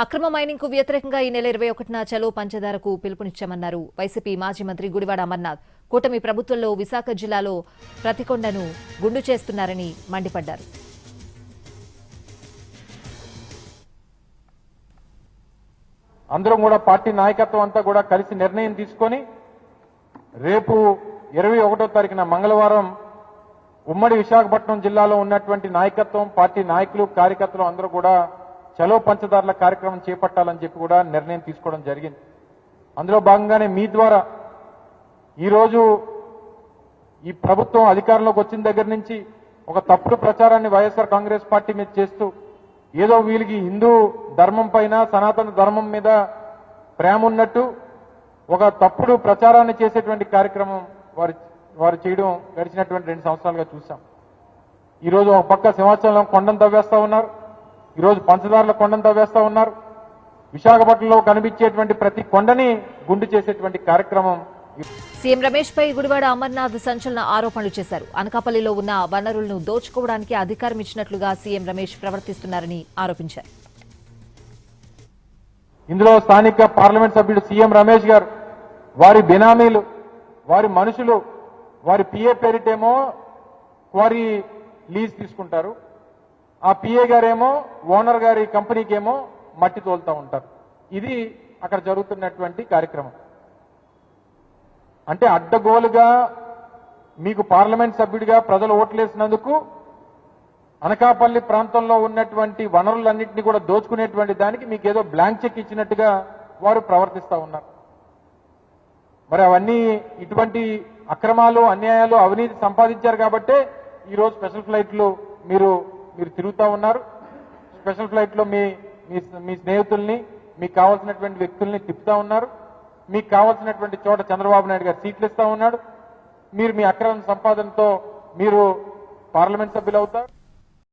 అక్రమ మైనింగ్ కు వ్యతిరేకంగా ఈ నెల 21న చలో పంచదారకు పిలుపునిచ్చామన్నారు వైసీపీ మాజీ మంత్రి గుడివాడ అమర్నాథ్. కూటమి ప్రభుత్వంలో విశాఖ జిల్లాలో ప్రతికొండను గుండు చేస్తున్నారని మండిపడ్డారు. అందరం కూడా పార్టీ నాయకత్వం అంతా కూడా కలిసి నిర్ణయం తీసుకొని రేపు 21వ తారీఖున మంగళవారం ఉమ్మడి విశాఖపట్నం జిల్లాలో ఉన్నటువంటి నాయకత్వం, పార్టీ నాయకులు, కార్యకర్తలు అందరూ కూడా చలో పంచదారుల కార్యక్రమం చేపట్టాలని చెప్పి కూడా నిర్ణయం తీసుకోవడం జరిగింది. అందులో భాగంగానే మీ ద్వారా ఈరోజు ఈ ప్రభుత్వం అధికారంలోకి వచ్చిన దగ్గర నుంచి ఒక తప్పుడు ప్రచారాన్ని వైఎస్ఆర్ కాంగ్రెస్ పార్టీ మీద చేస్తూ ఏదో వీళ్ళకి హిందూ ధర్మం పైన, సనాతన ధర్మం మీద ప్రేమ ఉన్నట్టు ఒక తప్పుడు ప్రచారాన్ని చేసేటువంటి కార్యక్రమం వారు చేయడం గడిచినటువంటి 2 సంవత్సరాలుగా చూసాం. ఈరోజు ఒక పక్క సింహాచలం కొండను తవ్వేస్తా ఉన్నారు, ఈరోజు పంచదారుల కొండను తవ్వేస్తా ఉన్నారు. విశాఖపట్నంలో కనిపించేటువంటి ప్రతి కొండని గుండు చేసేటువంటి కార్యక్రమం. సీఎం రమేష్ పై గుడివాడ అమర్నాథ్ సంచలన ఆరోపణలు చేశారు. అనకాపల్లిలో ఉన్న వనరులను దోచుకోవడానికి అధికారం ఇచ్చినట్లుగా సీఎం రమేష్ ప్రవర్తిస్తున్నారని ఆరోపించారు. ఇందులో స్థానిక పార్లమెంట్ సభ్యుడు సీఎం రమేష్ గారు, వారి బినామీలు, వారి మనుషులు, వారి పిఏ పేరిటేమో క్వారీ లీజ్ తీసుకుంటారు. ఆ పిఏ గారేమో ఓనర్ గారి కంపెనీకి ఏమో మట్టి తోలుతూ ఉంటారు. ఇది అక్కడ జరుగుతున్నటువంటి కార్యక్రమం. అంటే అడ్డగోలుగా మీకు పార్లమెంట్ సభ్యుడిగా ప్రజలు ఓట్లేసినందుకు అనకాపల్లి ప్రాంతంలో ఉన్నటువంటి వనరులన్నింటినీ కూడా దోచుకునేటువంటి దానికి మీకు ఏదో బ్లాంక్ చెక్ ఇచ్చినట్టుగా వారు ప్రవర్తిస్తూ ఉన్నారు. మరి అవన్నీ ఇటువంటి అక్రమాలు, అన్యాయాలు, అవినీతి సంపాదించారు కాబట్టే ఈరోజు స్పెషల్ ఫ్లైట్లు మీరు తిరుగుతూ ఉన్నారు. స్పెషల్ ఫ్లైట్లో మీ స్నేహితుల్ని, మీకు కావాల్సినటువంటి వ్యక్తుల్ని తిప్పుతా ఉన్నారు. మీకు కావాల్సినటువంటి చోట చంద్రబాబు నాయుడు గారు సీట్లు ఇస్తా ఉన్నాడు. మీరు మీ అక్రమ సంపాదనతో మీరు పార్లమెంట్ సభ్యులు అవుతారు.